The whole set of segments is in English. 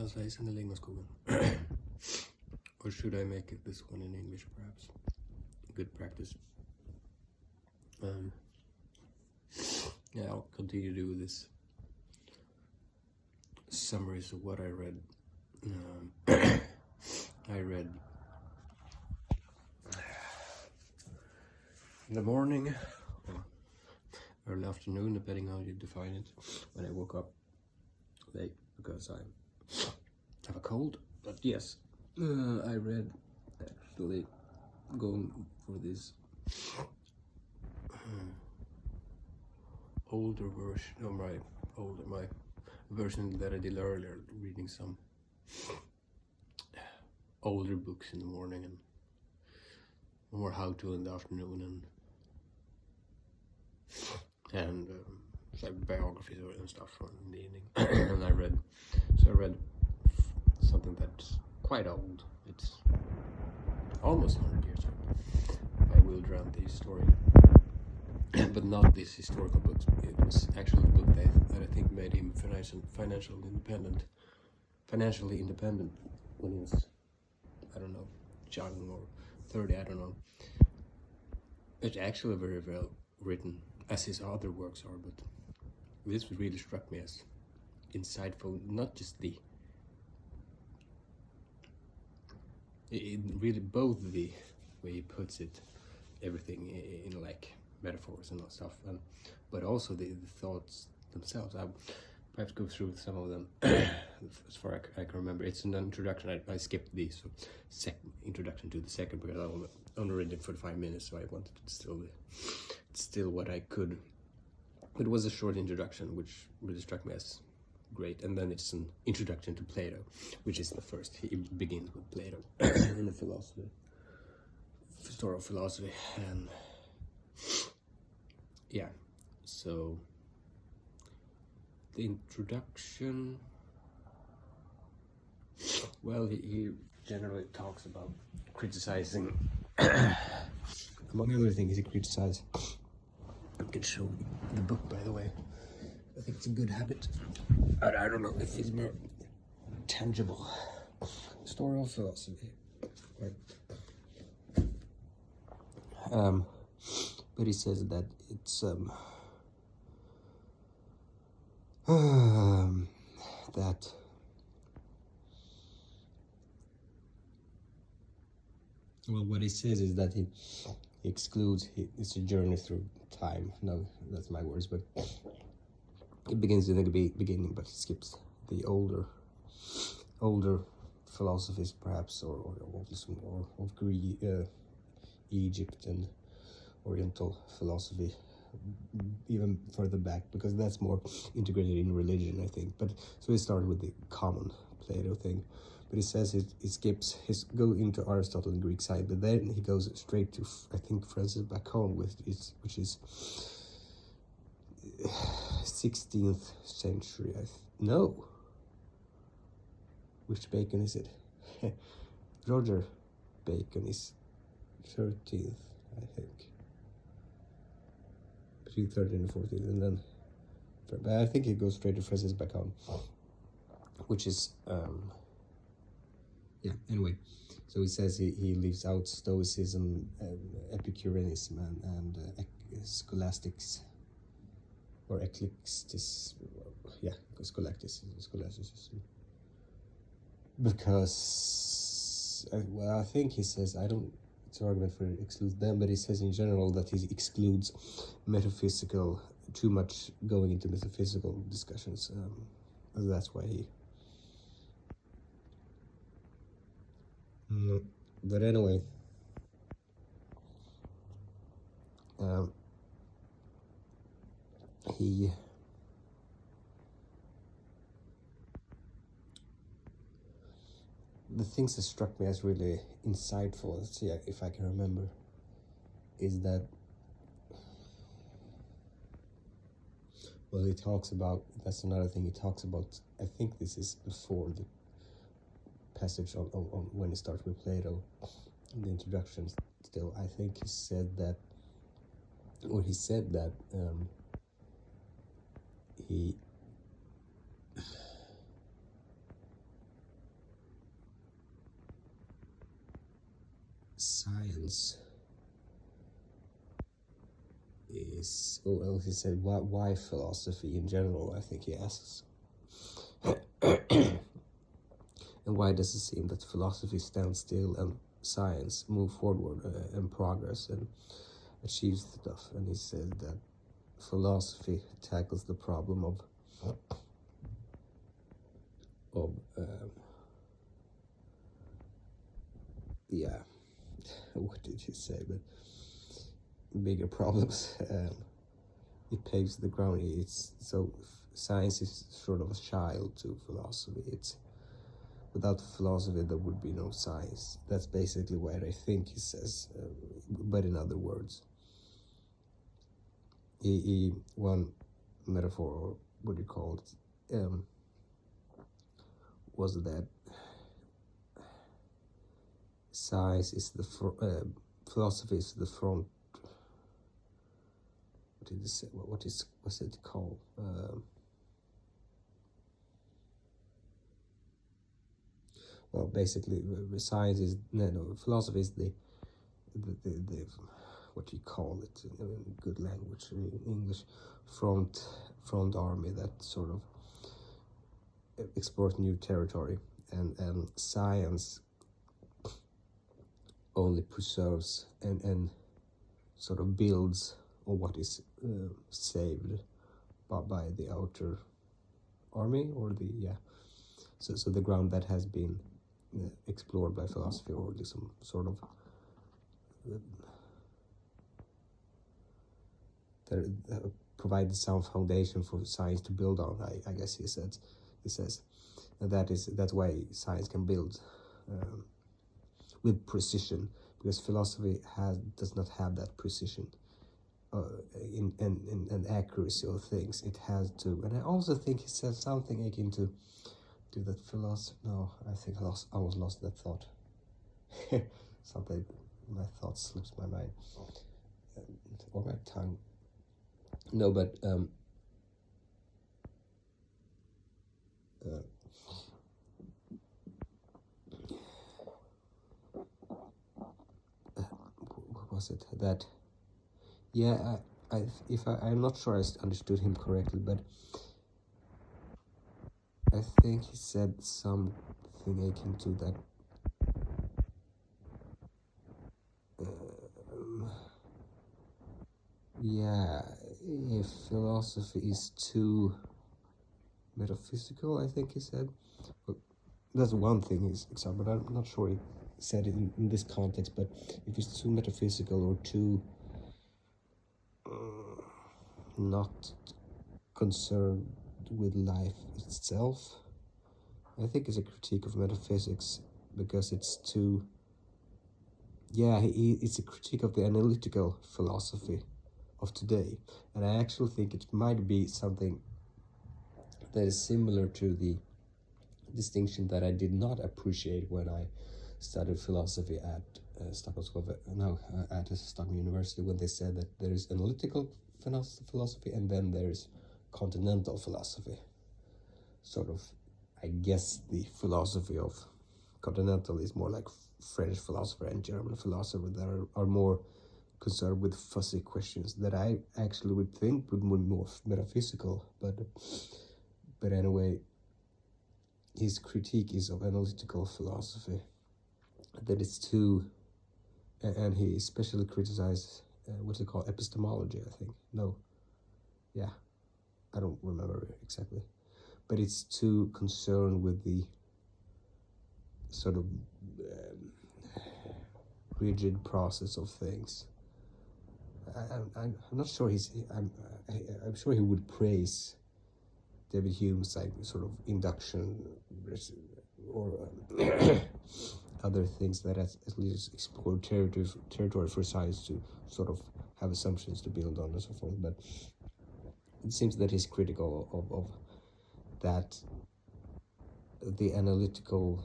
Någonstans i Lingmaskogen. Or should I make it this one in English, perhaps? Good practice. Yeah, I'll continue to do this summaries of what I read. I read in the morning or early afternoon, depending how you define it, when I woke up late because I have a cold. But yes, I read, actually going for this older version of my version that I did earlier, reading some older books in the morning and more how-to in the afternoon, and like biographies and stuff in the evening. And I read something that's quite old. It's almost 100 years old, by Will Durant, the historian. But not these historical books. It was actually a book that I think made him financially independent when he was, I don't know, young or 30, I don't know. It's actually very well written, as his other works are, but this really struck me as insightful. Not just it really, both the way he puts it, everything in like metaphors and stuff, but also the thoughts themselves. I'll perhaps go through some of them as far as I can remember. It's an introduction. I skipped the introduction to the second because I only read it for 5 minutes, so I wanted to still what I could. It was a short introduction, which really struck me as great, and then it's an introduction to Plato, which is the first. He begins with Plato in the story of philosophy, and yeah, so the introduction, well, he generally talks about criticizing, among other things, he criticizes. I can show the book, by the way. I think it's a good habit. I don't know if it's more tangible. Story of philosophy. Right. But he says that it's that well, what he says is that he excludes it's a journey through time. No, that's my words, but it begins in the beginning, but he skips the older philosophies, perhaps, or of Greek, Egypt and Oriental philosophy, even further back, because that's more integrated in religion, I think. But so he started with the common Plato thing, but he says he skips go into Aristotle and Greek side, but then he goes straight to, I think, Francis Bacon, which is 16th century. No, which Bacon is it? Roger Bacon is 13th, I think, between 13th and 14th, and then, but I think it goes straight to Francis Bacon, which is yeah. Anyway, so he says he leaves out Stoicism, Epicureanism, and scholastics, or eclecticism. Yeah, scholasticism, because I think he says, I don't. It's an argument for exclude them, but he says in general that he excludes metaphysical, too much going into metaphysical discussions. That's why he. But anyway, the things that struck me as really insightful, let's see if I can remember, is that, well, he talks about, that's another thing he talks about, I think this is before the passage on when he starts with Plato, in the introduction still, I think he said that he science is, oh well, he said, why philosophy in general, I think he asks. And why does it seem that philosophy stands still and science move forward and progress and achieves stuff? And he said that philosophy tackles the problem of yeah, what did he say? But bigger problems. It paves the ground. It's so science is sort of a child to philosophy. It's without philosophy there would be no science. That's basically what I think he says. But in other words, he one metaphor, or what do you call it, was that science is the philosophy is the front. What did he say? What's it called? Well, basically, science is no philosophy is the what do you call it in good language in English, front army that sort of explores new territory, and science only preserves and sort of builds on what is saved by the outer army, or so the ground that has been explored by philosophy, or some sort of that provide some foundation for science to build on. I guess he says, and that's why science can build with precision, because philosophy does not have that precision in accuracy of things. It has to, and I also think he said something akin to that philosophy. No, I think I almost lost that thought. Something, my thought slips my mind, or my tongue. No, but what was it that? Yeah, I'm not sure I understood him correctly, but I think he said something akin to that. Yeah, if philosophy is too metaphysical, I think he said. But that's one thing he's example, but I'm not sure he said it in this context. But if it's too metaphysical or too not concerned with life itself, I think it's a critique of metaphysics, because it's too. Yeah, it's a critique of the analytical philosophy of today, and I actually think it might be something that is similar to the distinction that I did not appreciate when I studied philosophy at Stockholm University, when they said that there is analytical philosophy and then there's continental philosophy. Sort of, I guess the philosophy of continental is more like French philosopher and German philosopher that are more concerned with fuzzy questions that I actually would think would be more metaphysical, but anyway, his critique is of analytical philosophy, that it's too, and he especially criticized what's it called, epistemology, I think. No, yeah, I don't remember exactly, but it's too concerned with the sort of rigid process of things. I'm not sure I'm sure he would praise David Hume's like sort of induction or other things that at least explore territory for science to sort of have assumptions to build on and so forth. But it seems that he's critical of that, the analytical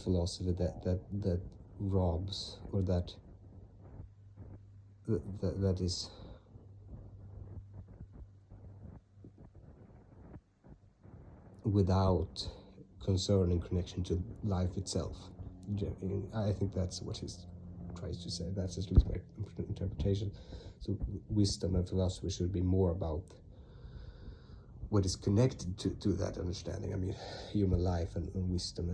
philosophy that robs, or that is without concern and connection to life itself. I think that's what he tries to say. That's at least my interpretation. So wisdom and philosophy should be more about what is connected to that understanding. I mean, human life and wisdom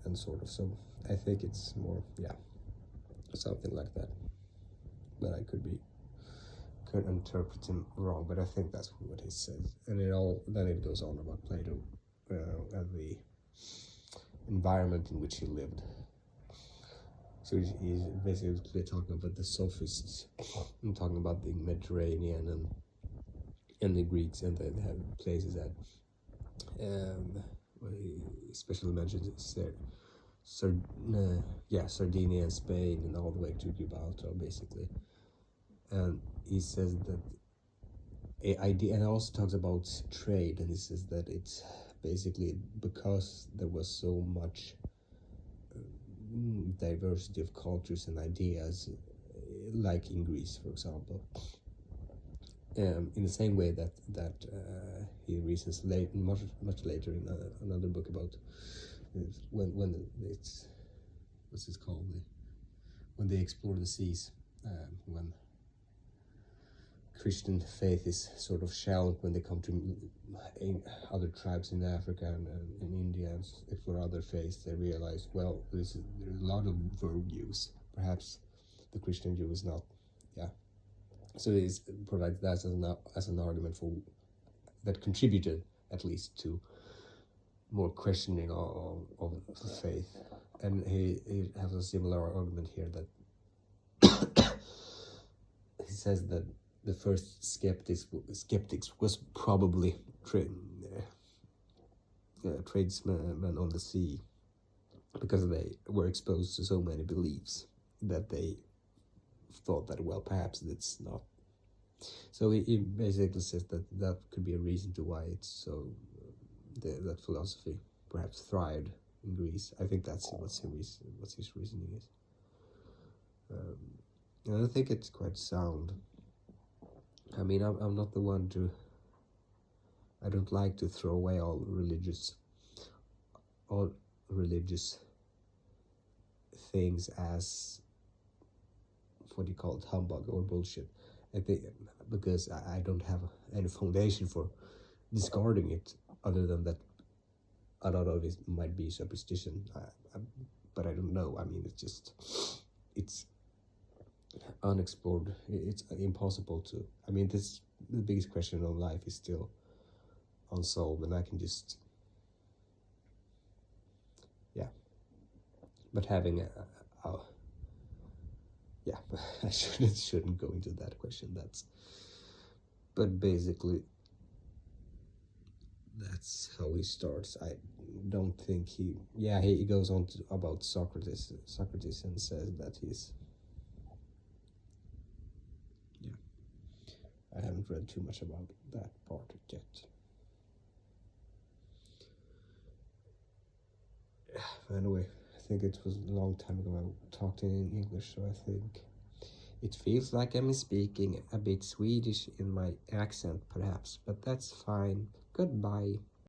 and sort of. So I think it's more, yeah, something like that. But I could interpret him wrong, but I think that's what he says. And then it goes on about Plato and the environment in which he lived. So he's basically talking about the sophists, and talking about the Mediterranean and the Greeks, and then have places that he especially mentions Sardinia and Spain, and all the way to Gibraltar, basically. And he says that and also talks about trade, and he says that it's basically because there was so much diversity of cultures and ideas, like in Greece, for example. In the same way that he reasons much later in another book about when it's what's it called, when they explore the seas, when Christian faith is sort of challenged when they come to other tribes in Africa and in India and explore other faiths. They realize, well, there's a lot of world use. Perhaps the Christian Jew is not, yeah. So he provides that as an argument for that contributed at least to more questioning of faith. And he has a similar argument here that he says that the first skeptics was probably tradesmen on the sea, because they were exposed to so many beliefs that they thought that, well, perhaps it's not. So he basically says that could be a reason to why it's so that philosophy perhaps thrived in Greece. I think that's what his reasoning is, and I think it's quite sound. I mean, I'm not the one to. I don't like to throw away all religious things as, what do you call it, humbug or bullshit. I think because I don't have any foundation for discarding it, other than that a lot of it might be superstition. But I don't know. I mean, it's unexplored. It's impossible to. I mean, the biggest question of life is still unsolved, and I can just, yeah. But having yeah, I shouldn't go into that question. But basically, that's how he starts. I don't think he goes on about Socrates and says that he's. I haven't read too much about that part yet. Anyway, I think it was a long time ago I talked in English, so I think it feels like I'm speaking a bit Swedish in my accent, perhaps, but that's fine. Goodbye.